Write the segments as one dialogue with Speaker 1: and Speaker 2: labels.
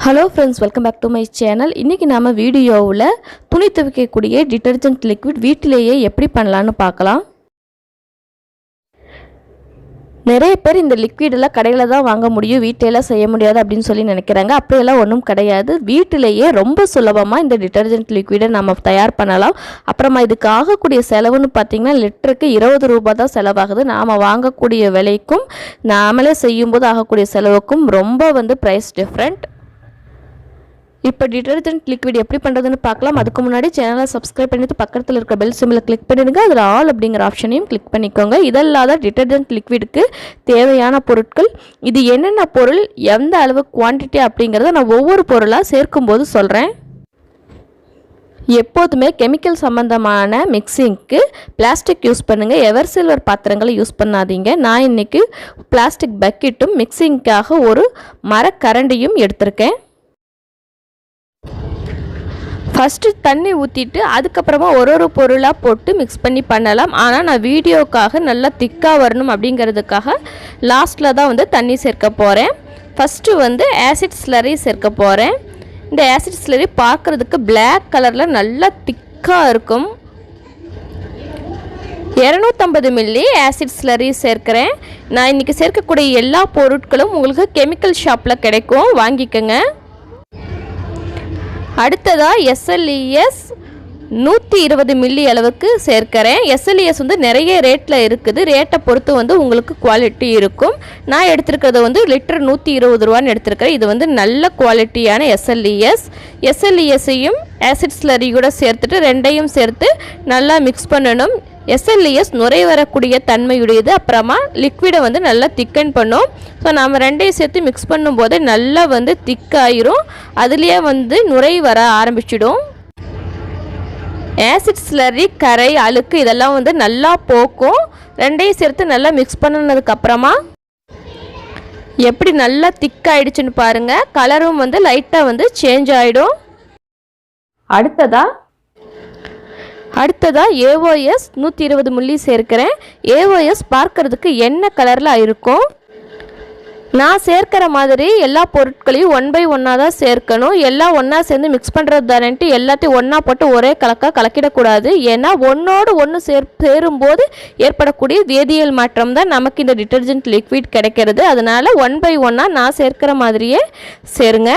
Speaker 1: Hello friends, welcome back to my channel. இன்னைக்கு நாம வீடியோவுல துணி துவைக்கக்கூடிய டிடர்ஜென்ட் லிக்விட் வீட்டிலேயே எப்படி பண்ணலாம்னு பார்க்கலாம். நிறைய பேர் இந்த லிக்விட் எல்லாம் கடையில தான் வாங்க முடியும், வீட்ல செய்ய முடியாது அப்படினு சொல்லி நினைக்கிறாங்க. அப்படியெல்லாம் ஒண்ணும் கிடையாது. வீட்டிலேயே ரொம்ப சுலபமா இந்த டிடர்ஜென்ட் லிக்விடை நாம தயார் பண்ணலாம். அப்புறமா இதுக்கு ஆகக்கூடிய செலவுன்னு பாத்தீங்கன்னா லிட்டருக்கு 20 ரூபாய் தான் செலவாகுது. நாம வாங்கக்கூடிய விலைக்கும் நாமளே செய்யும்போது ஆகக்கூடிய செலவுக்கும் ரொம்ப பிரைஸ் டிஃபரண்ட். இப்போ டிடர்ஜென்ட் லிக்விட் எப்படி பண்ணுறதுன்னு பார்க்கலாம். அதுக்கு முன்னாடி சேனலை சப்ஸ்கிரைப் பண்ணிட்டு பக்கத்தில் இருக்க பெல் சிம்பிளை கிளிக் பண்ணிடுங்க. அதில் ஆல் அப்படிங்கிற ஆப்ஷனையும் கிளிக் பண்ணிக்கோங்க. இதல்லாத டிடர்ஜென்ட் லிக்விடுக்கு தேவையான பொருட்கள், இது என்னென்ன பொருள், எந்த அளவு குவான்டிட்டி அப்படிங்கிறத நான் ஒவ்வொரு பொருளாக சேர்க்கும்போது சொல்கிறேன். எப்போதுமே கெமிக்கல் சம்மந்தமான மிக்சிங்க்கு பிளாஸ்டிக் யூஸ் பண்ணுங்கள், எவர் சில்வர் பாத்திரங்களை யூஸ் பண்ணாதீங்க. நான் இன்றைக்கி பிளாஸ்டிக் பக்கெட்டும் மிக்சிங்க்காக ஒரு மரக்கரண்டியும் எடுத்திருக்கேன். ஃபஸ்ட்டு தண்ணி ஊற்றிட்டு அதுக்கப்புறமா ஒரு பொருளாக போட்டு மிக்ஸ் பண்ணி பண்ணலாம். ஆனால் நான் வீடியோக்காக நல்லா திக்காக வரணும் அப்படிங்கிறதுக்காக லாஸ்ட்டில் தான் தண்ணி சேர்க்க போகிறேன். ஃபஸ்ட்டு ஆசிட் ஸ்லரி சேர்க்க போகிறேன். இந்த ஆசிட் ஸ்லரி பார்க்குறதுக்கு பிளாக் கலரில் நல்லா திக்காக இருக்கும். 250 மில்லி ஆசிட் ஸ்லரி சேர்க்கிறேன். நான் இன்றைக்கி சேர்க்கக்கூடிய எல்லா பொருட்களும் உங்களுக்கு கெமிக்கல் ஷாப்பில் கிடைக்கும், வாங்கிக்கோங்க. அடுத்ததாக SLES 120 மில்லி அளவுக்கு சேர்க்கிறேன். SLES நிறைய ரேட்டில் இருக்குது, ரேட்டை பொறுத்து உங்களுக்கு குவாலிட்டி இருக்கும். நான் எடுத்துருக்கிறது லிட்டர் 120 ரூபான்னு எடுத்துருக்கிறேன். இது நல்ல குவாலிட்டியான SLESையும் ஆசிட் ஸ்லரி கூட சேர்த்துட்டு ரெண்டையும் சேர்த்து நல்லா மிக்ஸ் பண்ணணும். SLES நுரை வரக்கூடிய தன்மையுடையது. அப்புறமா லிக்விடை நல்லா திக்கன் பண்ணும். ஸோ நம்ம ரெண்டையும் சேர்த்து மிக்ஸ் பண்ணும்போது நல்லா திக்காயிரும், அதுலேயே நுரை வர ஆரம்பிச்சிடும். ஆசிட் ஸ்லரி கரை அழுக்கு இதெல்லாம் நல்லா போக்கும். ரெண்டையும் சேர்த்து நல்லா மிக்ஸ் பண்ணினதுக்கப்புறமா எப்படி நல்லா திக்காயிடுச்சுன்னு பாருங்கள். கலரும் லைட்டாக சேஞ்ச் ஆகிடும். அடுத்ததாக AOS 120 மில்லி சேர்க்கிறேன். AOS பார்க்கறதுக்கு என்ன கலரில் இருக்கும். நான் சேர்க்கிற மாதிரி எல்லா பொருட்களையும் 1 by 1 தான் சேர்க்கணும். எல்லாம் ஒன்றா சேர்ந்து மிக்ஸ் பண்ணுறது தானேன்ட்டு எல்லாத்தையும் ஒன்றா போட்டு ஒரே கலக்கிடக்கூடாது. ஏன்னா ஒன்றோடு ஒன்று சேரும்போது ஏற்படக்கூடிய வேதியியல் மாற்றம் தான் நமக்கு இந்த டிடர்ஜென்ட் லிக்விட் கிடைக்கிறது. அதனால் 1 by 1 நான் சேர்க்கிற மாதிரியே சேருங்க.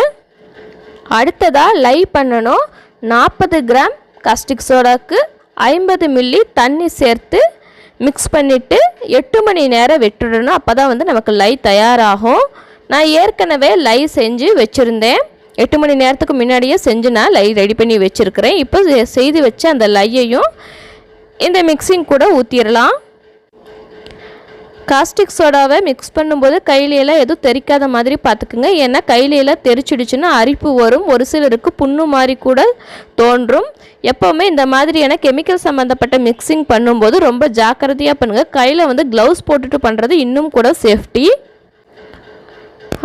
Speaker 1: அடுத்ததாக லை பண்ணணும். 40 கிராம் காஸ்டிக் சோடாக்கு 50 மில்லி தண்ணி சேர்த்து மிக்ஸ் பண்ணிவிட்டு 8 மணி நேரம் விட்டுடணும். அப்போ தான் நமக்கு லை தயாராகும். நான் ஏற்கனவே லை செஞ்சு வச்சுருந்தேன். 8 மணி நேரத்துக்கு முன்னாடியே செஞ்சு நான் லை ரெடி பண்ணி வச்சுருக்கிறேன். இப்போ செய்து வச்ச அந்த லையையும் இந்த மிக்சிங் கூட ஊற்றிடலாம். காஸ்டிக் சோடாவை மிக்ஸ் பண்ணும்போது கையிலெல்லாம் எதுவும் தெரிக்காத மாதிரி பார்த்துக்குங்க. ஏன்னா கையிலெல்லாம் தெரிச்சிடுச்சுன்னா அரிப்பு வரும், ஒரு சிலருக்கு புண்ணு மாதிரி கூட தோன்றும். எப்போவுமே இந்த மாதிரியான கெமிக்கல் சம்மந்தப்பட்ட மிக்சிங் பண்ணும்போது ரொம்ப ஜாக்கிரதையாக பண்ணுங்கள். கையில் க்ளவுஸ் போட்டுட்டு பண்ணுறது இன்னும் கூட சேஃப்டி.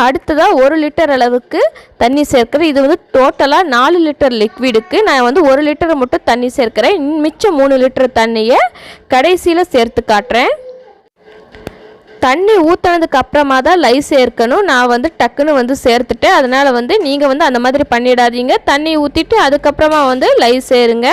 Speaker 1: அடுத்ததாக 1 லிட்டர் அளவுக்கு தண்ணி சேர்க்கிறேன். இது டோட்டலாக 4 லிட்டர் லிக்விடுக்கு நான் 1 லிட்டரை மட்டும் தண்ணி சேர்க்கிறேன். மிச்சம் 3 லிட்டர் தண்ணியை கடைசியில் சேர்த்து காட்டுறேன். தண்ணி ஊற்றினதுக்கு அப்புறமா தான் லை சேர்க்கணும். நான் டக்குன்னு சேர்த்துட்டேன். அதனால் நீங்கள் அந்த மாதிரி பண்ணிடாதீங்க. தண்ணி ஊற்றிட்டு அதுக்கப்புறமா லை சேருங்க.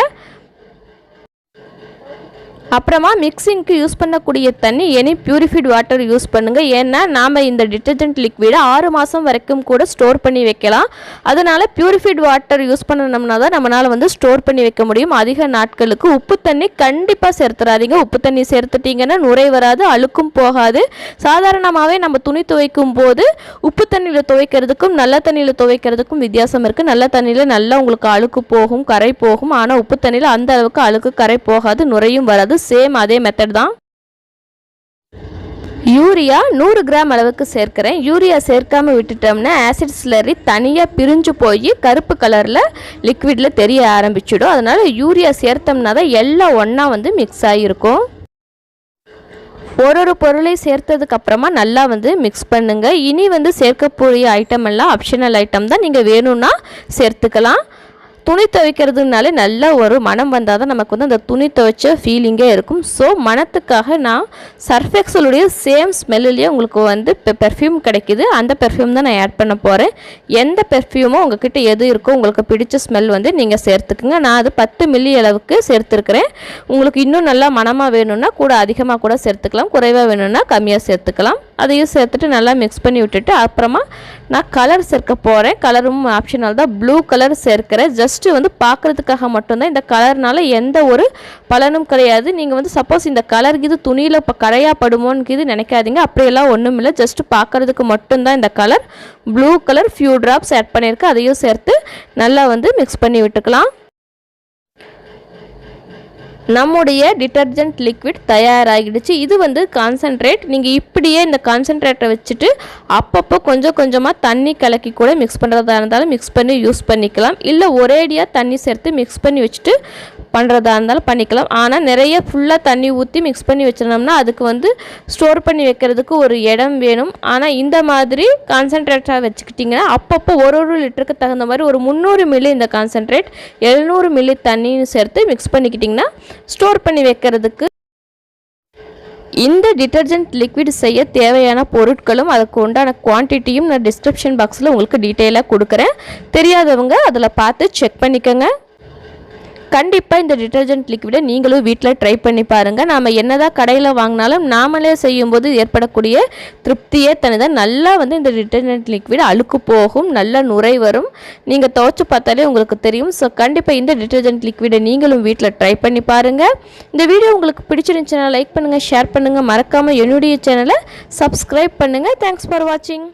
Speaker 1: அப்புறமா மிக்சிங்க்கு யூஸ் பண்ணக்கூடிய தண்ணி எனி பியூரிஃபைட் வாட்டர் யூஸ் பண்ணுங்கள். ஏன்னா நாம் இந்த டிடர்ஜென்ட் லிக்விடை 6 மாதம் வரைக்கும் கூட ஸ்டோர் பண்ணி வைக்கலாம். அதனால் பியூரிஃபைட் வாட்டர் யூஸ் பண்ணணும்னா தான் நம்மளால் ஸ்டோர் பண்ணி வைக்க முடியும் அதிக நாட்களுக்கு. உப்பு தண்ணி கண்டிப்பாக சேர்த்துறாதீங்க. உப்பு தண்ணி சேர்த்துட்டிங்கன்னா நுரை வராது, அழுக்கும் போகாது. சாதாரணமாகவே நம்ம துணி துவைக்கும் போது உப்பு தண்ணியில் துவைக்கிறதுக்கும் நல்ல தண்ணியில் துவைக்கிறதுக்கும் வித்தியாசம் இருக்குது. நல்ல தண்ணியில் நல்லா உங்களுக்கு அழுக்கு போகும், கரை போகும். ஆனால் உப்பு தண்ணியில் அந்த அளவுக்கு அழுக்கு கரை போகாது, நுரையும் வராது. சேம் அதே மெத்தட் தான். யூரியா 100 கிராம் அளவுக்கு சேர்க்கிறேன். யூரியா சேர்க்காம விட்டுட்டோம்னா ஆசிட் ஸ்லரி தனியாக பிரிஞ்சு போய் கருப்பு கலரில் லிக்விடில் தெரிய ஆரம்பிச்சிடும். அதனால் யூரியா சேர்த்தோம்னா தான் எல்லாம் ஒன்றா மிக்ஸ் ஆகிருக்கும். ஒரு பொருளை சேர்த்ததுக்கு அப்புறமா நல்லா மிக்ஸ் பண்ணுங்கள். இனி சேர்க்கக்கூடிய ஐட்டம் எல்லாம் ஆப்ஷனல் ஐட்டம் தான், நீங்கள் வேணும்னா சேர்த்துக்கலாம். துணி துவைக்கிறதுனாலே நல்ல ஒரு மனம் வந்தால் தான் நமக்கு வந்து அந்த துணி துவைச்ச ஃபீலிங்கே இருக்கும். ஸோ மனத்துக்காக நான் சர்ஃப் எக்ஸலுடைய சேம் ஸ்மெல்லுலேயே உங்களுக்கு வந்து பெர்ஃப்யூம் கிடைக்கிது. அந்த பெர்ஃப்யூம் தான் நான் ஆட் பண்ண போகிறேன். எந்த பெர்ஃப்யூமோ உங்ககிட்ட எது இருக்கோ உங்களுக்கு பிடிச்ச ஸ்மெல் வந்து நீங்கள் சேர்த்துக்குங்க. நான் அது 10 மில்லி அளவுக்கு சேர்த்துருக்கிறேன். உங்களுக்கு இன்னும் நல்லா மனமாக வேணும்னா கூட அதிகமாக கூட சேர்த்துக்கலாம், குறைவாக வேணும்னா கம்மியாக சேர்த்துக்கலாம். அதையும் சேர்த்துட்டு நல்லா மிக்ஸ் பண்ணி விட்டுட்டு அப்புறமா நான் கலர் சேர்க்க போகிறேன். கலரும் ஆப்ஷனல் தான். ப்ளூ கலர் சேர்க்கிறேன். ஜஸ்ட்டு வந்து பார்க்குறதுக்காக மட்டும்தான். இந்த கலர்னால எந்த ஒரு பலனும் கிடையாது. நீங்கள் வந்து சப்போஸ் இந்த கலருக்கு இது துணியில் இப்போ கரையாப்படுமோன்னு இது நினைக்காதீங்க. அப்படியெல்லாம் ஒன்றும் இல்லை. ஜஸ்ட்டு பார்க்குறதுக்கு மட்டும்தான் இந்த colour. Blue colour few drops add பண்ணியிருக்கேன். அதையும் சேர்த்து நல்லா வந்து மிக்ஸ் பண்ணி விட்டுக்கலாம். நம்முடைய டிட்டர்ஜென்ட் லிக்விட் தயாராகிடுச்சு. இது வந்து கான்சன்ட்ரேட். நீங்கள் இப்படியே இந்த கான்சன்ட்ரேட்டை வச்சுட்டு அப்பப்போ கொஞ்சம் கொஞ்சமாக தண்ணி கலக்கி கூட மிக்ஸ் பண்ணுறதா இருந்தாலும் மிக்ஸ் பண்ணி யூஸ் பண்ணிக்கலாம். இல்லை ஒரேடியாக தண்ணி சேர்த்து மிக்ஸ் பண்ணி வச்சுட்டு பண்ணுறதா இருந்தாலும் பண்ணிக்கலாம். ஆனால் நிறைய ஃபுல்லாக தண்ணி ஊற்றி மிக்ஸ் பண்ணி வச்சிருந்தோம்னா அதுக்கு வந்து ஸ்டோர் பண்ணி வைக்கிறதுக்கு ஒரு இடம் வேணும். ஆனால் இந்த மாதிரி கான்சன்ட்ரேட்டாக வச்சுக்கிட்டிங்கன்னா அப்பப்போ ஒரு லிட்டருக்கு தகுந்த மாதிரி ஒரு 300 மில்லி இந்த கான்சன்ட்ரேட் 700 மில்லி தண்ணியும் சேர்த்து மிக்ஸ் பண்ணிக்கிட்டிங்கன்னா ஸ்டோர் பண்ணி வைக்கிறதுக்கு. இந்த டிட்டர்ஜென்ட் லிக்விட் செய்ய தேவையான பொருட்களும் அதுக்கு உண்டான குவான்டிட்டியும் நான் டிஸ்கிரிப்ஷன் பாக்ஸில் உங்களுக்கு டீட்டெயிலாக கொடுக்குறேன். தெரியாதவங்க அதில் பார்த்து செக் பண்ணிக்கோங்க. கண்டிப்பாக இந்த டிட்டர்ஜென்ட் லிக்விடை நீங்களும் வீட்டில் ட்ரை பண்ணி பாருங்கள். நாம் என்னதான் கடையில் வாங்கினாலும் நாமளே செய்யும்போது ஏற்படக்கூடிய திருப்தியே தனிதான். நல்லா வந்து இந்த டிட்டர்ஜென்ட் லிக்விட் அழுக்கு போகும், நல்ல நுரை வரும். நீங்கள் துவைச்சு பார்த்தாலே உங்களுக்கு தெரியும். ஸோ கண்டிப்பாக இந்த டிட்டர்ஜென்ட் லிக்விடை நீங்களும் வீட்டில் ட்ரை பண்ணி பாருங்கள். இந்த வீடியோ உங்களுக்கு பிடிச்சிருந்துச்சுன்னா லைக் பண்ணுங்கள், ஷேர் பண்ணுங்கள். மறக்காமல் என்னுடைய சேனலை சப்ஸ்கிரைப் பண்ணுங்கள். தேங்க்ஸ் ஃபார் வாட்சிங்.